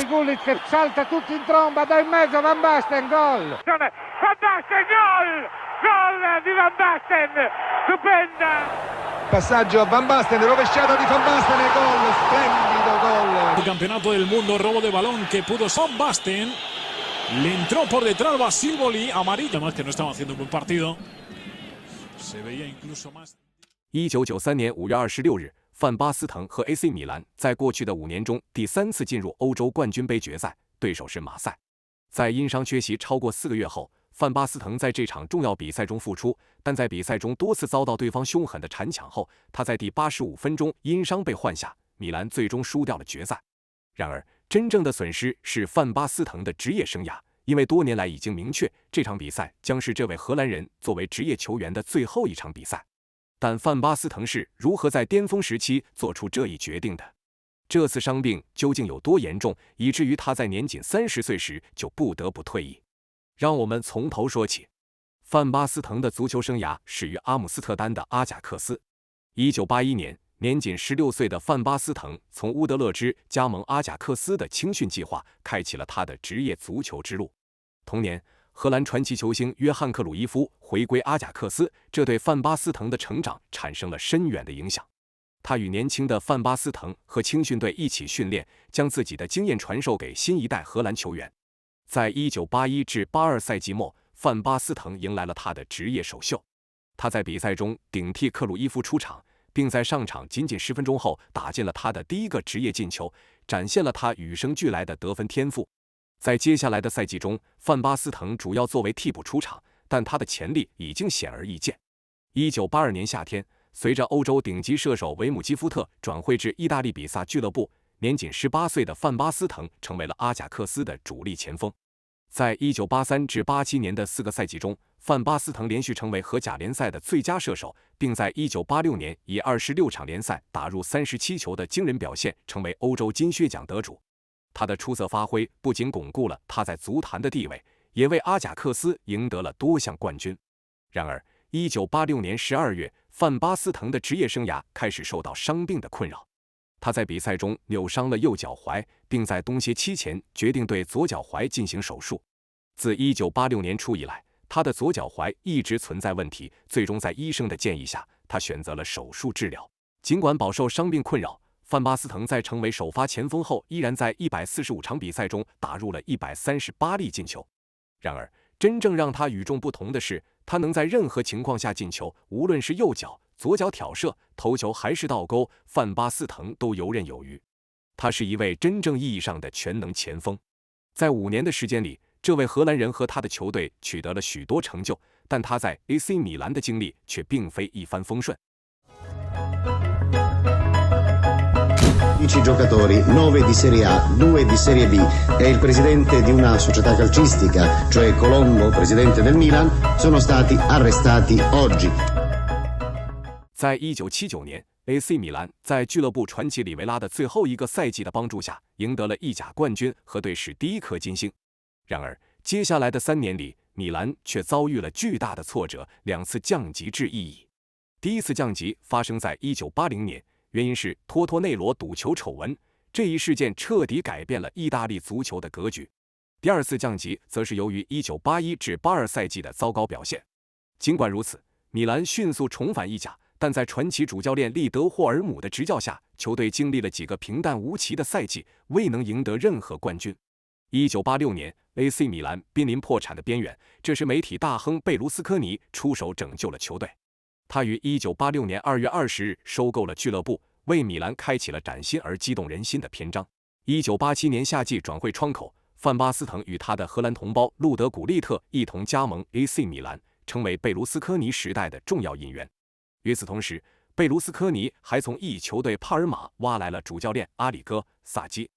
Gullit che salta tutti in tromba, dà in mezzo Van Basten, gol! Van Basten, gol! Gol di Van Basten! Stupenda! Passaggio a Van Basten, rovesciata di Van Basten e gol, splendido gol. El campeonato del mundo, robo de balón que pudo Van Basten. Le entró por detrás Basile Boli, amarilla, más que no estaba haciendo un buen partido. Se veía incluso más.1993年5月26日，范巴斯滕和 AC 米兰在过去的5年中第3次进入欧洲冠军杯决赛，对手是马赛。在因伤缺席超过4个月后，范巴斯滕在这场重要比赛中复出，但在比赛中多次遭到对方凶狠的铲抢后，他在第85分钟因伤被换下，米兰最终输掉了决赛。然而，真正的损失是范巴斯滕的职业生涯，因为多年来已经明确，这场比赛将是这位荷兰人作为职业球员的最后一场比赛。但范巴斯滕是如何在巅峰时期做出这一决定的？这次伤病究竟有多严重，以至于他在年仅30岁时就不得不退役？让我们从头说起。范巴斯滕的足球生涯始于阿姆斯特丹的阿贾克斯。1981年，年仅16岁的范巴斯滕从乌德勒支加盟阿贾克斯的青训计划，开启了他的职业足球之路。同年，荷兰传奇球星约翰克鲁伊夫回归阿贾克斯，这对范巴斯滕的成长产生了深远的影响。他与年轻的范巴斯滕和青训队一起训练，将自己的经验传授给新一代荷兰球员。在1981至82赛季末，范巴斯滕迎来了他的职业首秀。他在比赛中顶替克鲁伊夫出场，并在上场仅仅10分钟后打进了他的第一个职业进球，展现了他与生俱来的得分天赋。在接下来的赛季中，范巴斯滕主要作为替补出场，但他的潜力已经显而易见。1982年夏天，随着欧洲顶级射手维姆基夫特转会至意大利比萨俱乐部，年仅18岁的范巴斯滕成为了阿贾克斯的主力前锋。在1983至87年的4个赛季中，范巴斯滕连续成为荷甲联赛的最佳射手，并在1986年以26场联赛打入37球的惊人表现，成为欧洲金靴奖得主。他的出色发挥不仅巩固了他在足坛的地位，也为阿贾克斯赢得了多项冠军。然而，1986年12月，范巴斯滕的职业生涯开始受到伤病的困扰。他在比赛中扭伤了右脚踝，并在冬歇期前决定对左脚踝进行手术。自1986年初以来，他的左脚踝一直存在问题，最终在医生的建议下，他选择了手术治疗。尽管饱受伤病困扰，范巴斯滕在成为首发前锋后，依然在145场比赛中打入了138粒进球。然而，真正让他与众不同的是，他能在任何情况下进球，无论是右脚、左脚挑射、头球还是倒钩，范巴斯滕都游刃有余。他是一位真正意义上的全能前锋。在5年的时间里，这位荷兰人和他的球队取得了许多成就，但他在 AC 米兰的经历却并非一帆风顺。11 giocatori, 9 di Serie A, 2 di Serie B e il presidente di una società calcistica, cioè Colombo, presidente del Milan, sono stati arrestati oggi. 在1979年 AC 米兰在俱乐部传奇里维拉的最后一个赛季的帮助下，赢得了意甲冠军和队史第1颗金星。然而，接下来的3年里，米兰却遭遇了巨大的挫折，2次降级至意乙。第一次降级发生在1980年。原因是托托内罗赌球丑闻，这一事件彻底改变了意大利足球的格局。第2次降级则是由于1981至82赛季的糟糕表现。尽管如此，米兰迅速重返意甲，但在传奇主教练利德霍尔姆的执教下，球队经历了几个平淡无奇的赛季，未能赢得任何冠军。1986年 AC 米兰濒临破产的边缘，这时媒体大亨贝卢斯科尼出手拯救了球队。他于1986年2月20日收购了俱乐部，为米兰开启了崭新而激动人心的篇章。1987年夏季转会窗口，范巴斯滕与他的荷兰同胞路德古利特一同加盟 AC 米兰，成为贝卢斯科尼时代的重要引援。与此同时，贝卢斯科尼还从意球队帕尔马挖来了主教练阿里戈·萨基。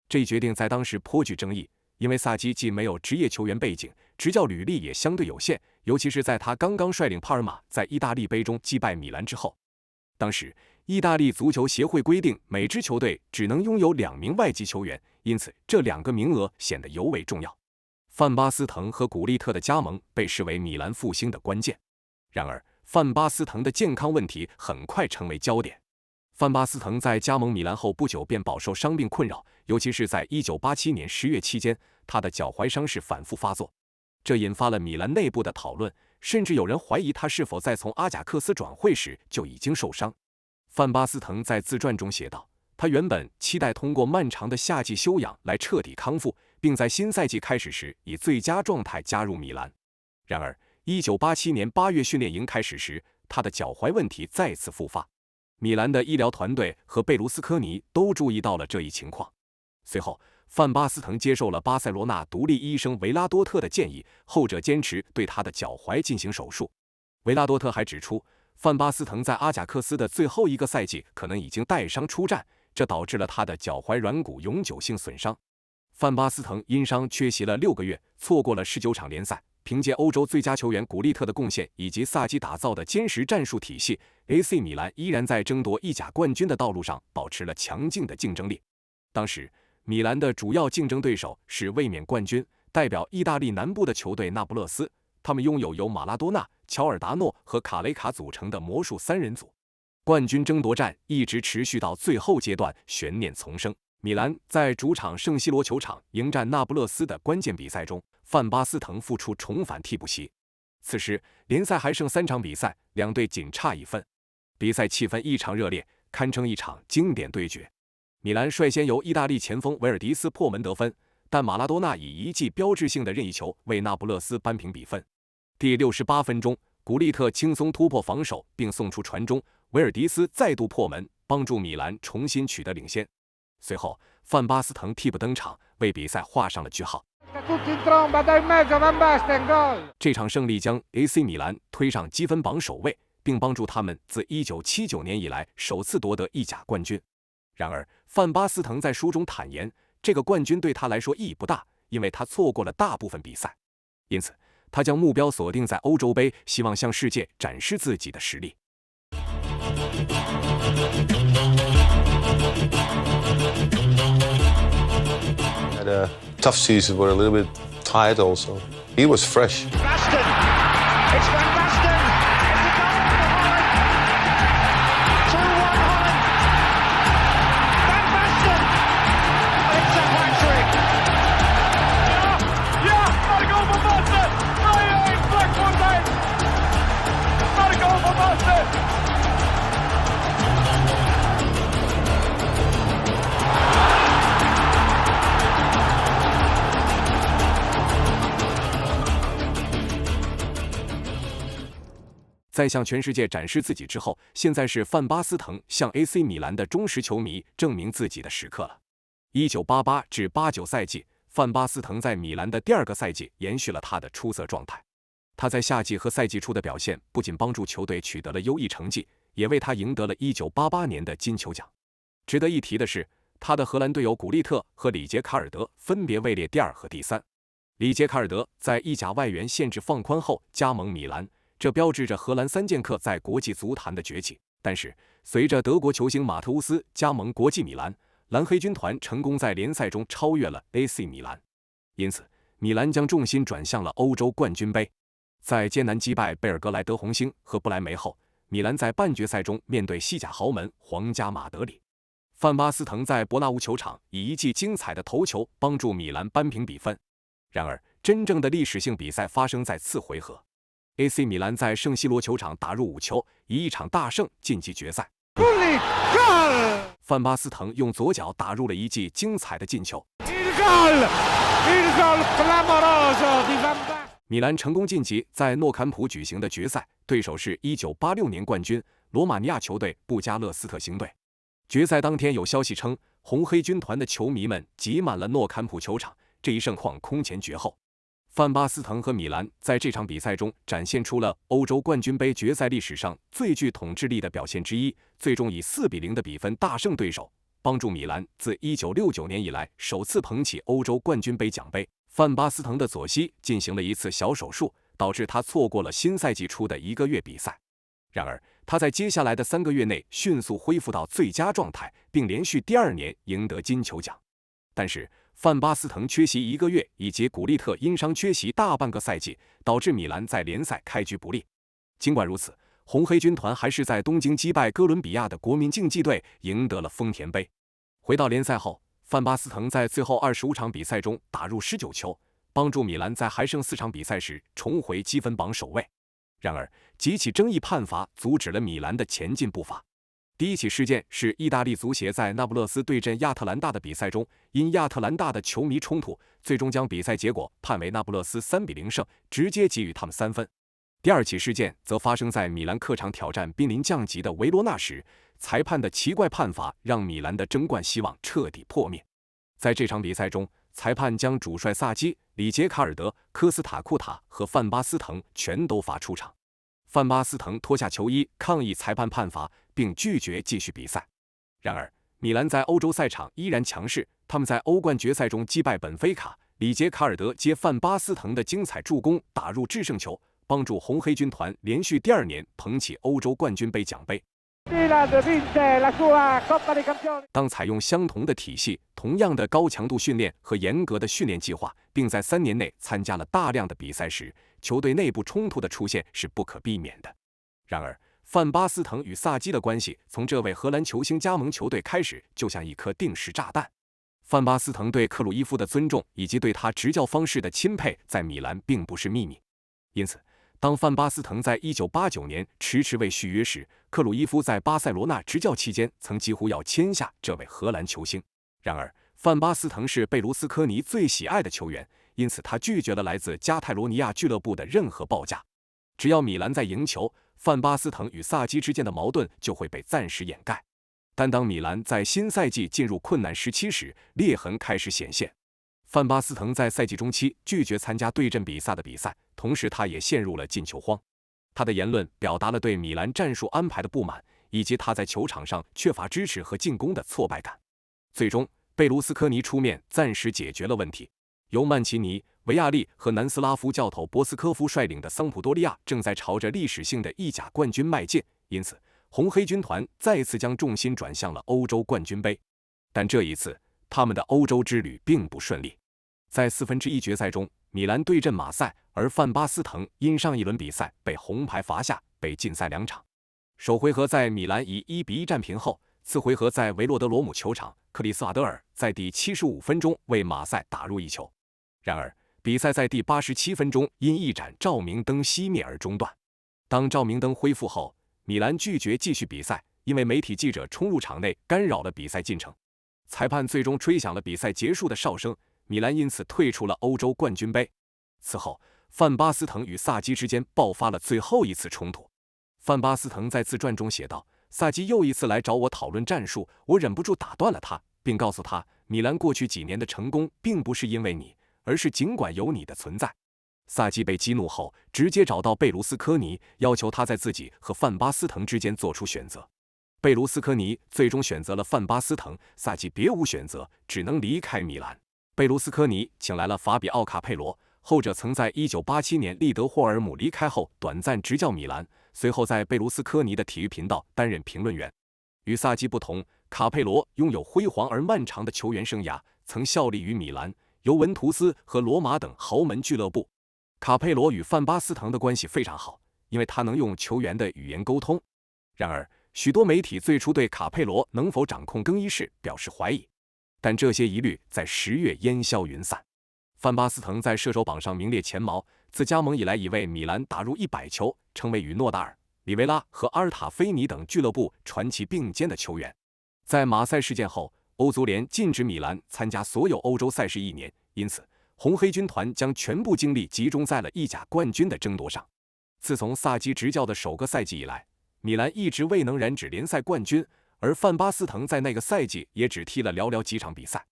这一决定在当时颇具争议，因为萨基既没有职业球员背景，执教履历也相对有限，尤其是在他刚刚率领帕尔马在意大利杯中击败米兰之后。当时，意大利足球协会规定每支球队只能拥有2名外籍球员，因此这2个名额显得尤为重要。范巴斯滕和古利特的加盟被视为米兰复兴的关键。然而，范巴斯滕的健康问题很快成为焦点。范巴斯滕在加盟米兰后不久便饱受伤病困扰，尤其是在1987年10月期间，他的脚踝伤势反复发作，这引发了米兰内部的讨论，甚至有人怀疑他是否在从阿贾克斯转会时就已经受伤。范巴斯滕在自传中写道，他原本期待通过漫长的夏季休养来彻底康复，并在新赛季开始时以最佳状态加入米兰。然而1987年8月训练营开始时，他的脚踝问题再次复发。米兰的医疗团队和贝卢斯科尼都注意到了这一情况。随后，范巴斯滕接受了巴塞罗那独立医生维拉多特的建议，后者坚持对他的脚踝进行手术。维拉多特还指出，范巴斯滕在阿贾克斯的最后一个赛季可能已经带伤出战，这导致了他的脚踝软骨永久性损伤。范巴斯滕因伤缺席了6个月，错过了19场联赛。凭借欧洲最佳球员古利特的贡献以及萨基打造的坚实战术体系， AC 米兰依然在争夺意甲冠军的道路上保持了强劲的竞争力。当时米兰的主要竞争对手是卫冕冠军，代表意大利南部的球队那不勒斯，他们拥有由马拉多纳、乔尔达诺和卡雷卡组成的魔术3人组。冠军争夺战一直持续到最后阶段，悬念丛生。米兰在主场圣西罗球场迎战那不勒斯的关键比赛中，范巴斯滕复出重返替补席。此时联赛还剩3场比赛，两队仅差1分。比赛气氛异常热烈，堪称一场经典对决。米兰率先由意大利前锋维尔迪斯破门得分，但马拉多纳以一记标志性的任意球为那不勒斯扳平比分。第68分钟，古利特轻松突破防守并送出传中，维尔迪斯再度破门，帮助米兰重新取得领先。随后，范巴斯滕替补登场，为比赛画上了句号。这场胜利将 AC 米兰推上积分榜首位，并帮助他们自1979年以来首次夺得意甲冠军。然而，范巴斯滕在书中坦言，这个冠军对他来说意义不大，因为他错过了大部分比赛。因此，他将目标锁定在欧洲杯，希望向世界展示自己的实力。Had a tough season, but a little bit tired also. He was fresh. Basten! It's Van Basten! It's a goal for Holland! 2-1 Holland! Van Basten! It's a hat-trick! Yeah! Not a goal for Basten! Right, Blackburn mate! Not a goal for Basten! 在向全世界展示自己之后，现在是范巴斯滕向 AC 米兰的忠实球迷证明自己的时刻了。1988至89赛季，范巴斯滕在米兰的第2个赛季延续了他的出色状态。他在夏季和赛季初的表现不仅帮助球队取得了优异成绩，也为他赢得了1988年的金球奖。值得一提的是，他的荷兰队友古利特和里杰卡尔德分别位列第2和第3。里杰卡尔德在意甲外援限制放宽后加盟米兰，这标志着荷兰3剑客在国际足坛的崛起。但是，随着德国球星马特乌斯加盟国际米兰，蓝黑军团成功在联赛中超越了 AC 米兰，因此米兰将重心转向了欧洲冠军杯。在艰难击败贝尔格莱德红星和不莱梅后，米兰在半决赛中面对西甲豪门皇家马德里。范巴斯滕在伯纳乌球场以一记精彩的头球帮助米兰扳平比分。然而，真正的历史性比赛发生在次回合。AC 米兰在圣西罗球场打入5球，以1场大胜晋级决赛。范巴斯滕用左脚打入了一记精彩的进球。米兰成功晋级在诺坎普举行的决赛，对手是1986年冠军罗马尼亚球队布加勒斯特星队。决赛当天有消息称，红黑军团的球迷们挤满了诺坎普球场，这一盛况空前绝后。范巴斯滕和米兰在这场比赛中展现出了欧洲冠军杯决赛历史上最具统治力的表现之一，最终以4-0的比分大胜对手，帮助米兰自1969年以来首次捧起欧洲冠军杯奖杯。范巴斯滕的左膝进行了一次小手术，导致他错过了新赛季初的1个月比赛。然而，他在接下来的3个月内迅速恢复到最佳状态，并连续第2年赢得金球奖。但是，范巴斯滕缺席1个月，以及古利特因伤缺席大半个赛季，导致米兰在联赛开局不利。尽管如此，红黑军团还是在东京击败哥伦比亚的国民竞技队，赢得了丰田杯。回到联赛后，范巴斯滕在最后25场比赛中打入19球，帮助米兰在还剩4场比赛时重回积分榜首位。然而，几起争议判罚阻止了米兰的前进步伐。第一起事件是意大利足协在那不勒斯对阵亚特兰大的比赛中，因亚特兰大的球迷冲突，最终将比赛结果判为那不勒斯3-0胜，直接给予他们3分。第二起事件则发生在米兰客场挑战濒临降级的维罗纳时，裁判的奇怪判罚让米兰的争冠希望彻底破灭。在这场比赛中，裁判将主帅萨基、里杰卡尔德、科斯塔库塔和范巴斯滕全都罚出场。范巴斯滕脱下球衣抗议裁判判罚，并拒绝继续比赛。然而，米兰在欧洲赛场依然强势，他们在欧冠决赛中击败本菲卡，里杰卡尔德接范巴斯滕的精彩助攻打入制胜球，帮助红黑军团连续第2年捧起欧洲冠军杯奖杯。当采用相同的体系、同样的高强度训练和严格的训练计划，并在3年内参加了大量的比赛时，球队内部冲突的出现是不可避免的。然而，范巴斯滕与萨基的关系从这位荷兰球星加盟球队开始就像一颗定时炸弹。范巴斯滕对克鲁伊夫的尊重以及对他执教方式的钦佩在米兰并不是秘密。因此，当范巴斯滕在1989年迟迟未续约时，克鲁伊夫在巴塞罗那执教期间曾几乎要签下这位荷兰球星。然而，范巴斯滕是贝卢斯科尼最喜爱的球员，因此他拒绝了来自加泰罗尼亚俱乐部的任何报价。只要米兰在赢球，范巴斯滕与萨基之间的矛盾就会被暂时掩盖。但当米兰在新赛季进入困难时期时，裂痕开始显现。范巴斯滕在赛季中期拒绝参加对阵比赛的比赛，同时他也陷入了进球荒。他的言论表达了对米兰战术安排的不满，以及他在球场上缺乏支持和进攻的挫败感。最终，贝卢斯科尼出面暂时解决了问题。由曼奇尼、维亚利和南斯拉夫教头博斯科夫率领的桑普多利亚正在朝着历史性的意甲冠军迈进，因此红黑军团再次将重心转向了欧洲冠军杯。但这一次，他们的欧洲之旅并不顺利。在1/4决赛中，米兰对阵马赛，而范巴斯滕因上一轮比赛被红牌罚下，被禁赛2场。首回合在米兰以1-1战平后，次回合在维洛德罗姆球场，克里斯瓦德尔在第75分钟为马赛打入1球。然而，比赛在第87分钟因一盏照明灯熄灭而中断。当照明灯恢复后，米兰拒绝继续比赛，因为媒体记者冲入场内干扰了比赛进程。裁判最终吹响了比赛结束的哨声，米兰因此退出了欧洲冠军杯。此后，范巴斯滕与萨基之间爆发了最后一次冲突。范巴斯滕在自传中写道：“萨基又一次来找我讨论战术，我忍不住打断了他，并告诉他，米兰过去几年的成功并不是因为你，而是尽管有你的存在。”萨基被激怒后，直接找到贝卢斯科尼，要求他在自己和范巴斯滕之间做出选择。贝卢斯科尼最终选择了范巴斯滕，萨基别无选择，只能离开米兰。贝卢斯科尼请来了法比奥·卡佩罗，后者曾在1987年利德霍尔姆离开后短暂执教米兰，随后在贝卢斯科尼的体育频道担任评论员。与萨基不同，卡佩罗拥有辉煌而漫长的球员生涯，曾效力于米兰、尤文图斯和罗马等豪门俱乐部。卡佩罗与范巴斯滕的关系非常好，因为他能用球员的语言沟通。然而，许多媒体最初对卡佩罗能否掌控更衣室表示怀疑，但这些疑虑在10月烟消云散。范巴斯滕在射手榜上名列前茅，自加盟以来已为米兰打入100球，成为与诺达尔、里维拉和阿尔塔菲尼等俱乐部传奇并肩的球员。在马赛事件后，欧足联禁止米兰参加所有欧洲赛事1年，因此红黑军团将全部精力集中在了意甲冠军的争夺上。自从萨基执教的首个赛季以来，米兰一直未能染指联赛冠军，而范巴斯滕在那个赛季也只踢了寥寥几场比赛。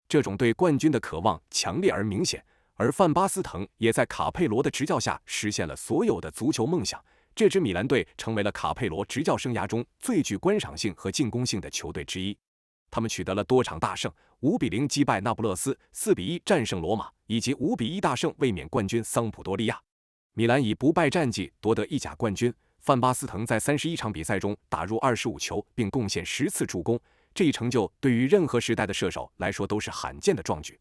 这种对冠军的渴望强烈而明显，而范巴斯滕也在卡佩罗的执教下实现了所有的足球梦想。这支米兰队成为了卡佩罗执教生涯中最具观赏性和进攻性的球队之一。他们取得了多场大胜，5-0击败那不勒斯，4-1战胜罗马，以及5-1大胜卫冕冠军桑普多利亚。米兰以不败战绩夺得意甲冠军。范巴斯滕在31场比赛中打入25球，并贡献10次助攻，这一成就对于任何时代的射手来说都是罕见的壮举。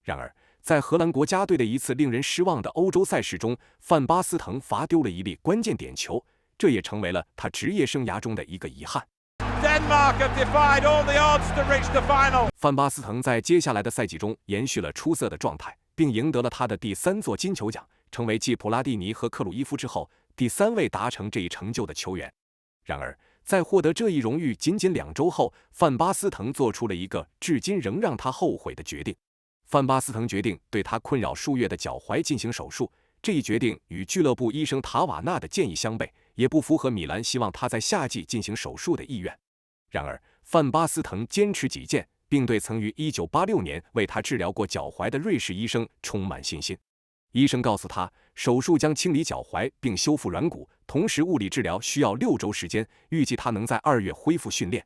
然而，在荷兰国家队的一次令人失望的欧洲赛事中，范巴斯滕罚丢了一粒关键点球，这也成为了他职业生涯中的一个遗憾。Denmark have defied all the odds to reach the final. 范巴斯滕在接下来的赛季中延续了出色的状态，并赢得了他的第3座金球奖，成为继普拉蒂尼和克鲁伊夫之后第3位达成这一成就的球员。然而，在获得这一荣誉仅仅2周后，范巴斯滕做出了一个至今仍让他后悔的决定。范巴斯滕决定对他困扰数月的脚踝进行手术，这一决定与俱乐部医生塔瓦纳的建议相悖，也不符合米兰希望他在夏季进行手术的意愿。然而，范巴斯滕坚持己见，并对曾于1986年为他治疗过脚踝的瑞士医生充满信心。医生告诉他，手术将清理脚踝并修复软骨，同时物理治疗需要6周时间，预计他能在2月恢复训练。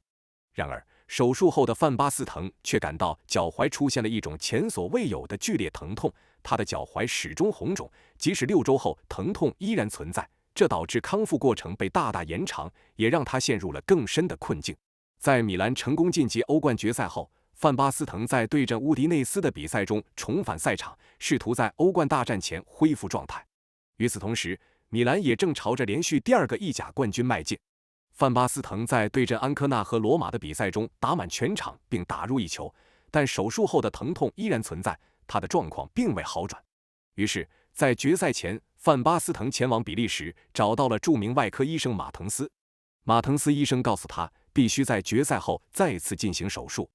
然而，手术后的范巴斯滕却感到脚踝出现了一种前所未有的剧烈疼痛，他的脚踝始终红肿，即使6周后疼痛依然存在，这导致康复过程被大大延长，也让他陷入了更深的困境。在米兰成功晋级欧冠决赛后，范巴斯滕在对阵乌迪内斯的比赛中重返赛场，试图在欧冠大战前恢复状态。与此同时，米兰也正朝着连续第2个意甲冠军迈进。范巴斯滕在对阵安科纳和罗马的比赛中打满全场并打入1球，但手术后的疼痛依然存在，他的状况并未好转。于是，在决赛前，范巴斯滕前往比利时，找到了著名外科医生马滕斯。马滕斯医生告诉他，必须在决赛后再次进行手术。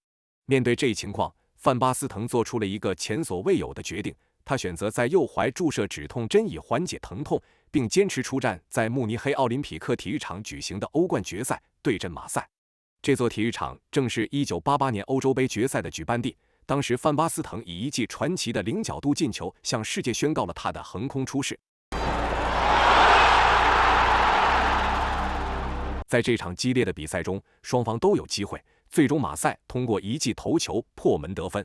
面对这一情况，范巴斯滕做出了一个前所未有的决定，他选择在右踝注射止痛针以缓解疼痛，并坚持出战在慕尼黑奥林匹克体育场举行的欧冠决赛，对阵马赛。这座体育场正是1988年欧洲杯决赛的举办地。当时范巴斯滕以一记传奇的0角度进球向世界宣告了他的横空出世。在这场激烈的比赛中，双方都有机会，最终马赛通过一记头球破门得分。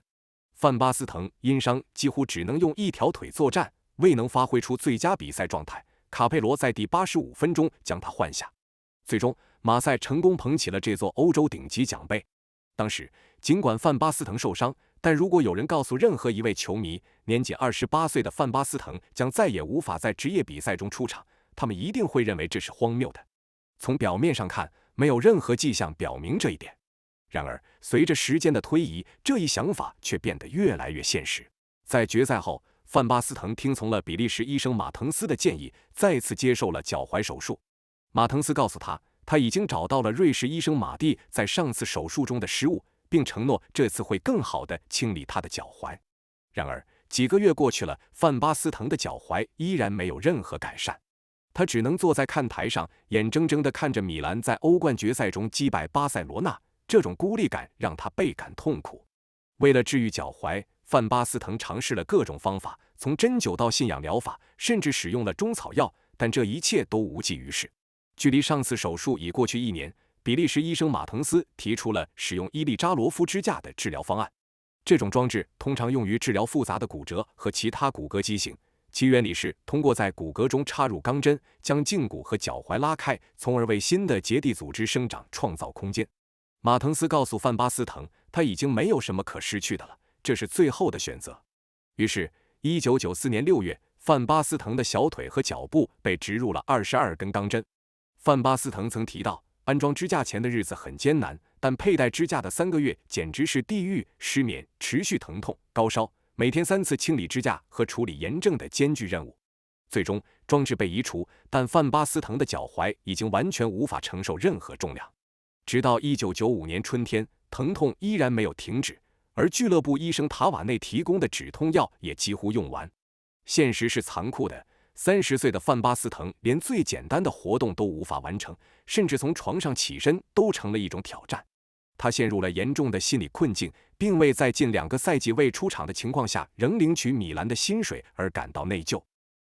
范巴斯滕因伤几乎只能用1条腿作战，未能发挥出最佳比赛状态。卡佩罗在第85分钟将他换下。最终，马赛成功捧起了这座欧洲顶级奖杯。当时，尽管范巴斯滕受伤，但如果有人告诉任何一位球迷，年仅28岁的范巴斯滕将再也无法在职业比赛中出场，他们一定会认为这是荒谬的。从表面上看，没有任何迹象表明这一点。然而，随着时间的推移，这一想法却变得越来越现实。在决赛后，范巴斯滕听从了比利时医生马滕斯的建议，再次接受了脚踝手术。马滕斯告诉他，他已经找到了瑞士医生马蒂在上次手术中的失误，并承诺这次会更好地清理他的脚踝。然而，几个月过去了，范巴斯滕的脚踝依然没有任何改善。他只能坐在看台上，眼睁睁地看着米兰在欧冠决赛中击败巴塞罗那，这种孤立感让他倍感痛苦。为了治愈脚踝，范巴斯滕尝试了各种方法，从针灸到信仰疗法，甚至使用了中草药，但这一切都无济于事。距离上次手术已过去1年，比利时医生马滕斯提出了使用伊利扎罗夫支架的治疗方案。这种装置通常用于治疗复杂的骨折和其他骨骼畸形。其原理是通过在骨骼中插入钢针，将胫骨和脚踝拉开，从而为新的结缔组织生长创造空间。马滕斯告诉范巴斯滕，他已经没有什么可失去的了，这是最后的选择。于是，1994年6月，范巴斯滕的小腿和脚部被植入了22根钢针。范巴斯滕曾提到，安装支架前的日子很艰难，但佩戴支架的3个月简直是地狱：失眠、持续疼痛、高烧。每天3次清理支架和处理炎症的艰巨任务。最终，装置被移除，但范巴斯滕的脚踝已经完全无法承受任何重量。直到1995年春天，疼痛依然没有停止，而俱乐部医生塔瓦内提供的止痛药也几乎用完。现实是残酷的，30岁的范巴斯滕连最简单的活动都无法完成，甚至从床上起身都成了一种挑战。他陷入了严重的心理困境，并为在近2个赛季未出场的情况下仍领取米兰的薪水而感到内疚。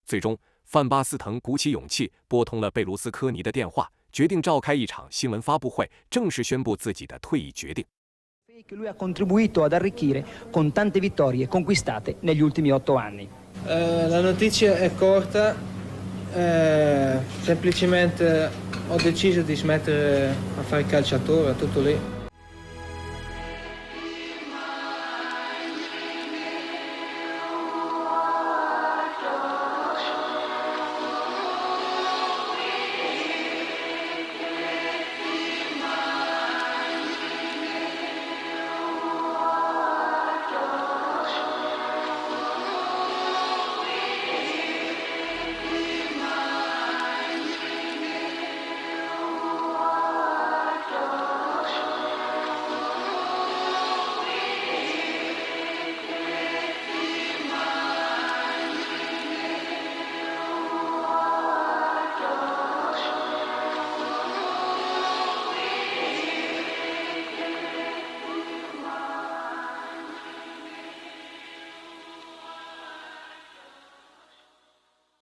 最终，范巴斯滕鼓起勇气拨通了贝卢斯科尼的电话，决定召开一场新闻发布会，正式宣布自己的退役决定。Lui ha contribuito ad arricchire con tante vittorie conquistate negli ultimi 8 anni. La notizia è corta, semplicemente ho deciso di smettere a fare il calciatore, tutto lì.